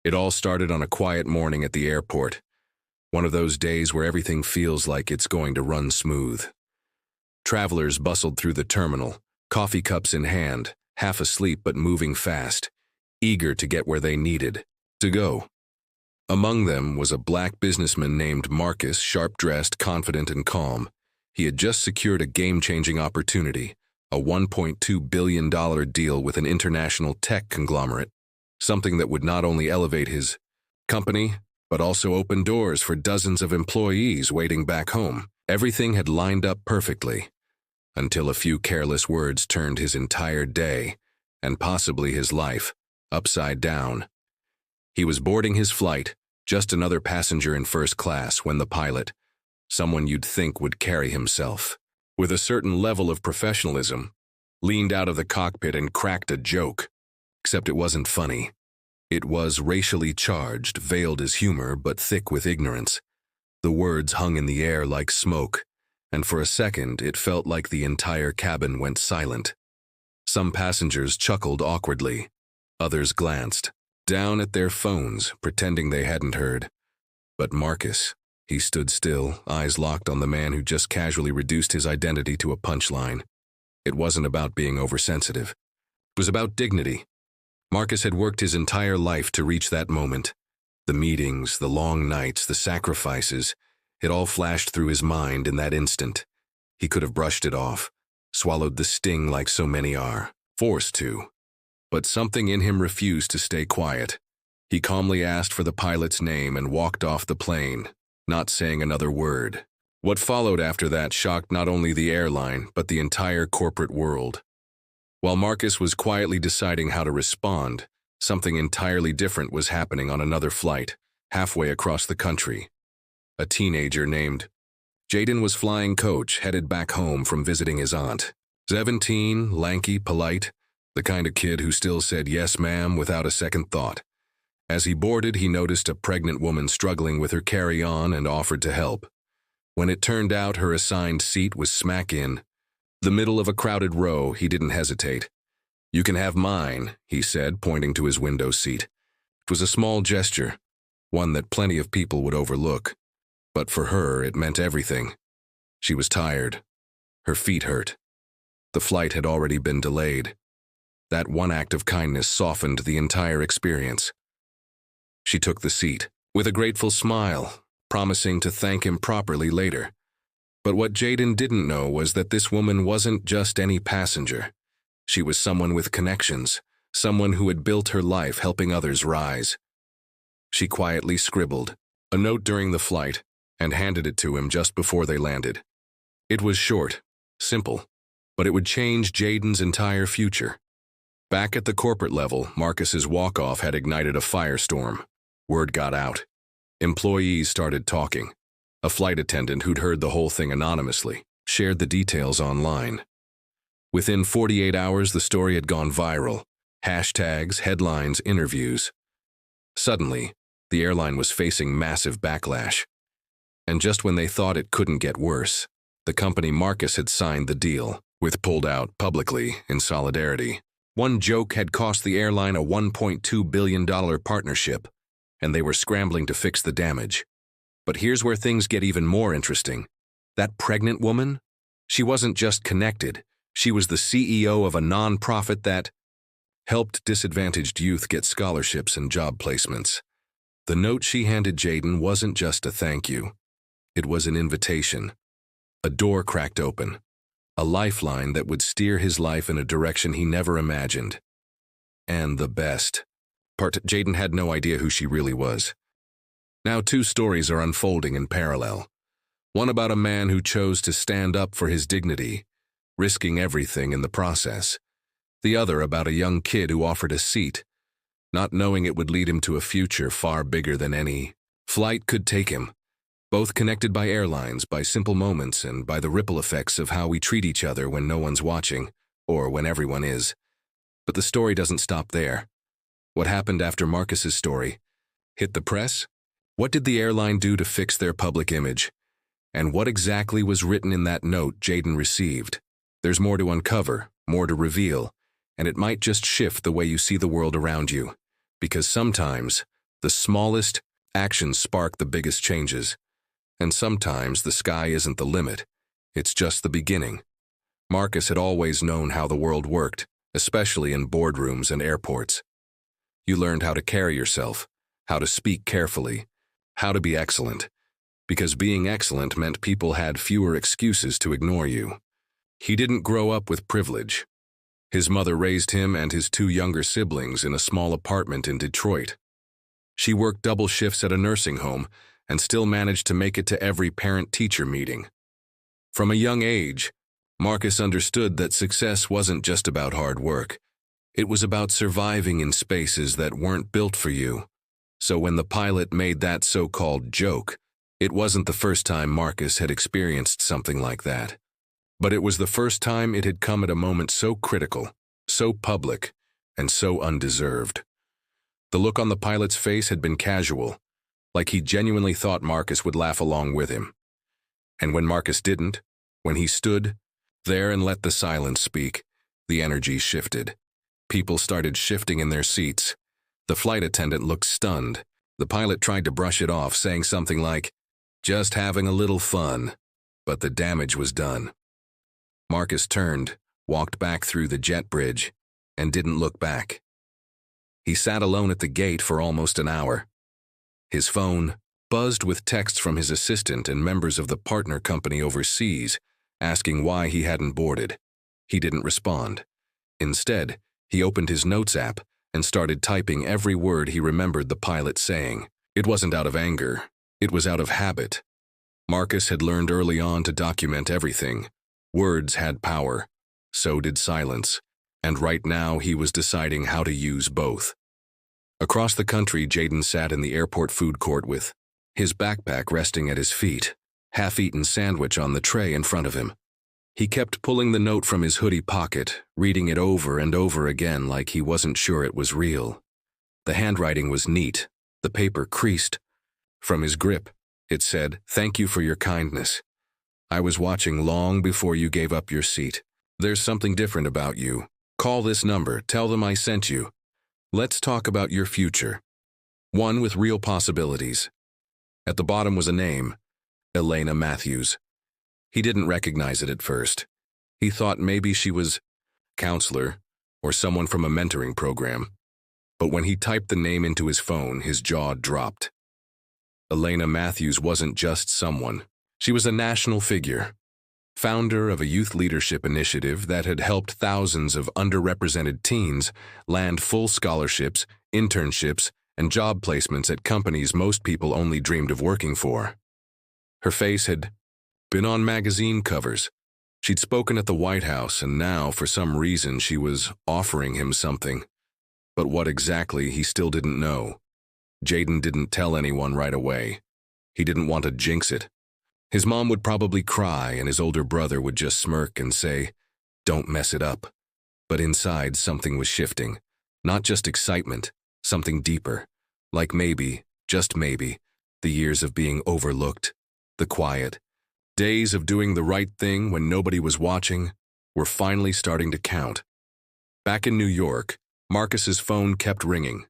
It all started on a quiet morning at the airport, one of those days where everything feels like it's going to run smooth. Travelers bustled through the terminal, coffee cups in hand, half asleep but moving fast, eager to get where they needed to go. Among them was a black businessman named Marcus, sharp-dressed, confident, and calm. He had just secured a game-changing opportunity, a $1.2 billion deal with an international tech conglomerate, something that would not only elevate his company, but also open doors for dozens of employees waiting back home. Everything had lined up perfectly, until a few careless words turned his entire day, and possibly his life, upside down. He was boarding his flight, just another passenger in first class, when the pilot, someone you'd think would carry himself with a certain level of professionalism, leaned out of the cockpit and cracked a joke. Except it wasn't funny. It was racially charged, veiled as humor, but thick with ignorance. The words hung in the air like smoke, and for a second it felt like the entire cabin went silent. Some passengers chuckled awkwardly. Others glanced down at their phones, pretending they hadn't heard. But Marcus, he stood still, eyes locked on the man who just casually reduced his identity to a punchline. It wasn't about being oversensitive. It was about dignity. Marcus had worked his entire life to reach that moment. The meetings, the long nights, the sacrifices, it all flashed through his mind in that instant. He could have brushed it off, swallowed the sting like so many are, forced to. But something in him refused to stay quiet. He calmly asked for the pilot's name and walked off the plane, not saying another word. What followed after that shocked not only the airline, but the entire corporate world. While Marcus was quietly deciding how to respond, something entirely different was happening on another flight, halfway across the country. A teenager named Jaden was flying coach, headed back home from visiting his aunt. 17, lanky, polite, the kind of kid who still said yes ma'am without a second thought. As he boarded, he noticed a pregnant woman struggling with her carry-on and offered to help. When it turned out her assigned seat was smack in the middle of a crowded row, he didn't hesitate. "You can have mine," he said, pointing to his window seat. It was a small gesture, one that plenty of people would overlook. But for her, it meant everything. She was tired. Her feet hurt. The flight had already been delayed. That one act of kindness softened the entire experience. She took the seat, with a grateful smile, promising to thank him properly later. But what Jaden didn't know was that this woman wasn't just any passenger. She was someone with connections, someone who had built her life helping others rise. She quietly scribbled a note during the flight and handed it to him just before they landed. It was short, simple, but it would change Jaden's entire future. Back at the corporate level, Marcus's walk-off had ignited a firestorm. Word got out. Employees started talking. A flight attendant who'd heard the whole thing anonymously shared the details online. Within 48 hours, the story had gone viral. Hashtags, headlines, interviews. Suddenly, the airline was facing massive backlash. And just when they thought it couldn't get worse, the company Marcus had signed the deal with pulled out publicly in solidarity. One joke had cost the airline a $1.2 billion partnership, and they were scrambling to fix the damage. But here's where things get even more interesting. That pregnant woman? She wasn't just connected. She was the CEO of a nonprofit that helped disadvantaged youth get scholarships and job placements. The note she handed Jaden wasn't just a thank you. It was an invitation. A door cracked open. A lifeline that would steer his life in a direction he never imagined. And the best part, Jaden had no idea who she really was. Now 2 stories are unfolding in parallel. One about a man who chose to stand up for his dignity, risking everything in the process. The other about a young kid who offered a seat, not knowing it would lead him to a future far bigger than any flight could take him. Both connected by airlines, by simple moments, and by the ripple effects of how we treat each other when no one's watching, or when everyone is. But the story doesn't stop there. What happened after Marcus's story hit the press? What did the airline do to fix their public image? And what exactly was written in that note Jaden received? There's more to uncover, more to reveal, and it might just shift the way you see the world around you. Because sometimes, The smallest actions spark the biggest changes. And sometimes the sky isn't the limit. It's just the beginning. Marcus had always known how the world worked, especially in boardrooms and airports. You learned how to carry yourself, how to speak carefully, how to be excellent, because being excellent meant people had fewer excuses to ignore you. He didn't grow up with privilege. His mother raised him and his two younger siblings in a small apartment in Detroit. She worked double shifts at a nursing home and still managed to make it to every parent-teacher meeting. From a young age, Marcus understood that success wasn't just about hard work. It was about surviving in spaces that weren't built for you. So when the pilot made that so-called joke, it wasn't the first time Marcus had experienced something like that. But it was the first time it had come at a moment so critical, so public, and so undeserved. The look on the pilot's face had been casual, like he genuinely thought Marcus would laugh along with him. And when Marcus didn't, when he stood there and let the silence speak, the energy shifted. People started shifting in their seats. The flight attendant looked stunned. The pilot tried to brush it off, saying something like, "Just having a little fun." But the damage was done. Marcus turned, walked back through the jet bridge, and didn't look back. He sat alone at the gate for almost an hour. His phone buzzed with texts from his assistant and members of the partner company overseas, asking why he hadn't boarded. He didn't respond. Instead, he opened his notes app and started typing every word he remembered the pilot saying. It wasn't out of anger. It was out of habit. Marcus had learned early on to document everything. Words had power. So did silence. And right now he was deciding how to use both. Across the country, Jaden sat in the airport food court with his backpack resting at his feet, half-eaten sandwich on the tray in front of him. He kept pulling the note from his hoodie pocket, reading it over and over again like he wasn't sure it was real. The handwriting was neat, the paper creased. From his grip, it said, "Thank you for your kindness. I was watching long before you gave up your seat. There's something different about you. Call this number, tell them I sent you. Let's talk about your future. One with real possibilities." At the bottom was a name, Elena Matthews. He didn't recognize it at first. He thought maybe she was a counselor or someone from a mentoring program. But when he typed the name into his phone, his jaw dropped. Elena Matthews wasn't just someone. She was a national figure, founder of a youth leadership initiative that had helped thousands of underrepresented teens land full scholarships, internships, and job placements at companies most people only dreamed of working for. Her face had been on magazine covers. She'd spoken at the White House, and now, for some reason, she was offering him something. But what exactly, he still didn't know. Jaden didn't tell anyone right away. He didn't want to jinx it. His mom would probably cry, and his older brother would just smirk and say, "Don't mess it up." But inside, something was shifting. Not just excitement, something deeper. Like maybe, just maybe, the years of being overlooked, the quiet, days of doing the right thing when nobody was watching, were finally starting to count. Back in New York, Marcus's phone kept ringing.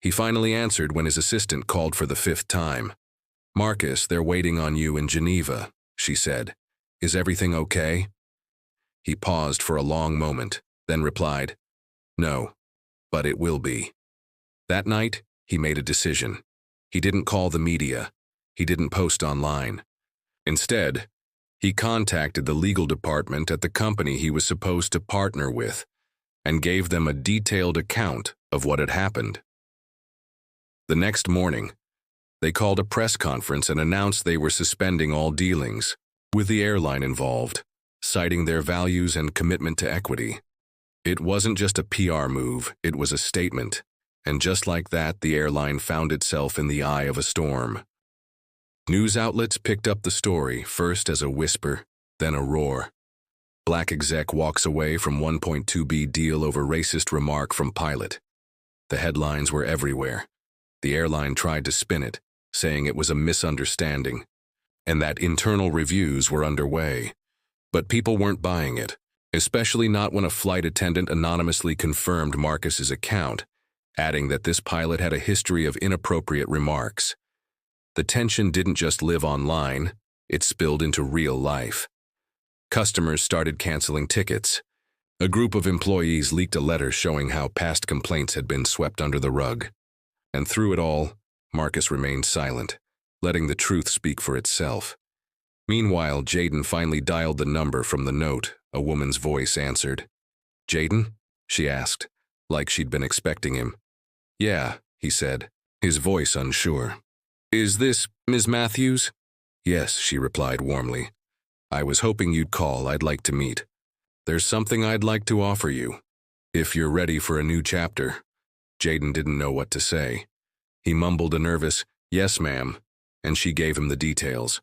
He finally answered when his assistant called for the 5th time. "Marcus, they're waiting on you in Geneva," she said. "Is everything okay?" He paused for a long moment, then replied, "No, but it will be." That night, he made a decision. He didn't call the media. He didn't post online. Instead, he contacted the legal department at the company he was supposed to partner with and gave them a detailed account of what had happened. The next morning, they called a press conference and announced they were suspending all dealings with the airline involved, citing their values and commitment to equity. It wasn't just a PR move, it was a statement. And just like that, the airline found itself in the eye of a storm. News outlets picked up the story, first as a whisper, then a roar. Black exec walks away from $1.2 billion deal over racist remark from pilot. The headlines were everywhere. The airline tried to spin it, saying it was a misunderstanding, and that internal reviews were underway. But people weren't buying it, especially not when a flight attendant anonymously confirmed Marcus's account, adding that this pilot had a history of inappropriate remarks. The tension didn't just live online, it spilled into real life. Customers started canceling tickets. A group of employees leaked a letter showing how past complaints had been swept under the rug. And through it all, Marcus remained silent, letting the truth speak for itself. Meanwhile, Jaden finally dialed the number from the note. A woman's voice answered. "Jaden?" she asked, like she'd been expecting him. "Yeah," he said, his voice unsure. "Is this Ms. Matthews?" "Yes," she replied warmly. "I was hoping you'd call. I'd like to meet. There's something I'd like to offer you, if you're ready for a new chapter." Jaden didn't know what to say. He mumbled a nervous, "Yes, ma'am," and she gave him the details.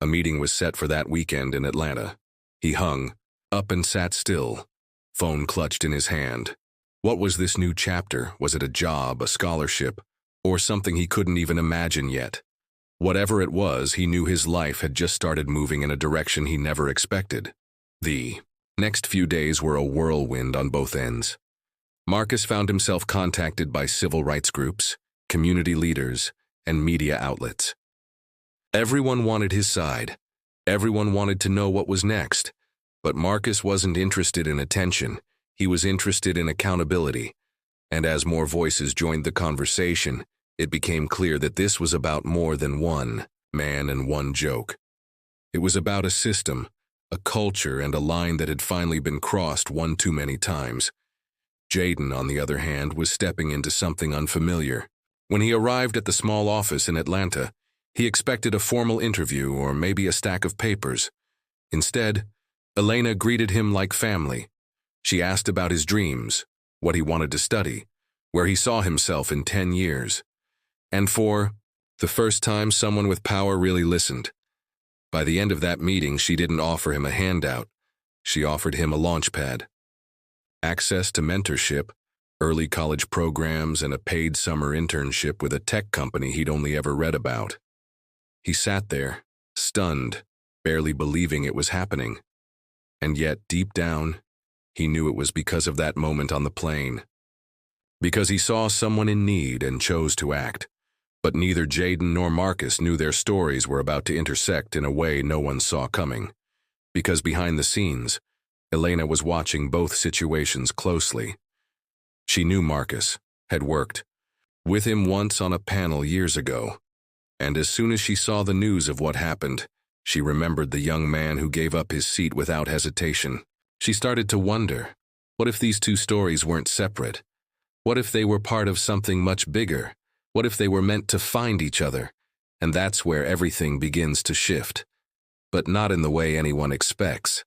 A meeting was set for that weekend in Atlanta. He hung up and sat still, phone clutched in his hand. What was this new chapter? Was it a job, a scholarship, or something he couldn't even imagine yet? Whatever it was, he knew his life had just started moving in a direction he never expected. The next few days were a whirlwind on both ends. Marcus found himself contacted by civil rights groups, community leaders, and media outlets. Everyone wanted his side. Everyone wanted to know what was next. But Marcus wasn't interested in attention. He was interested in accountability. And as more voices joined the conversation, it became clear that this was about more than one man and one joke. It was about a system, a culture, and a line that had finally been crossed one too many times. Jaden, on the other hand, was stepping into something unfamiliar. When he arrived at the small office in Atlanta, he expected a formal interview or maybe a stack of papers. Instead, Elena greeted him like family. She asked about his dreams, what he wanted to study, where he saw himself in 10 years. And for the first time, someone with power really listened. By the end of that meeting, she didn't offer him a handout. She offered him a launchpad. Access to mentorship, early college programs, and a paid summer internship with a tech company he'd only ever read about. He sat there, stunned, barely believing it was happening. And yet, deep down, he knew it was because of that moment on the plane. Because he saw someone in need and chose to act. But neither Jaden nor Marcus knew their stories were about to intersect in a way no one saw coming. Because behind the scenes, Elena was watching both situations closely. She knew Marcus, had worked with him once on a panel years ago. And as soon as she saw the news of what happened, she remembered the young man who gave up his seat without hesitation. She started to wonder, what if these two stories weren't separate? What if they were part of something much bigger? What if they were meant to find each other? And that's where everything begins to shift. But not in the way anyone expects.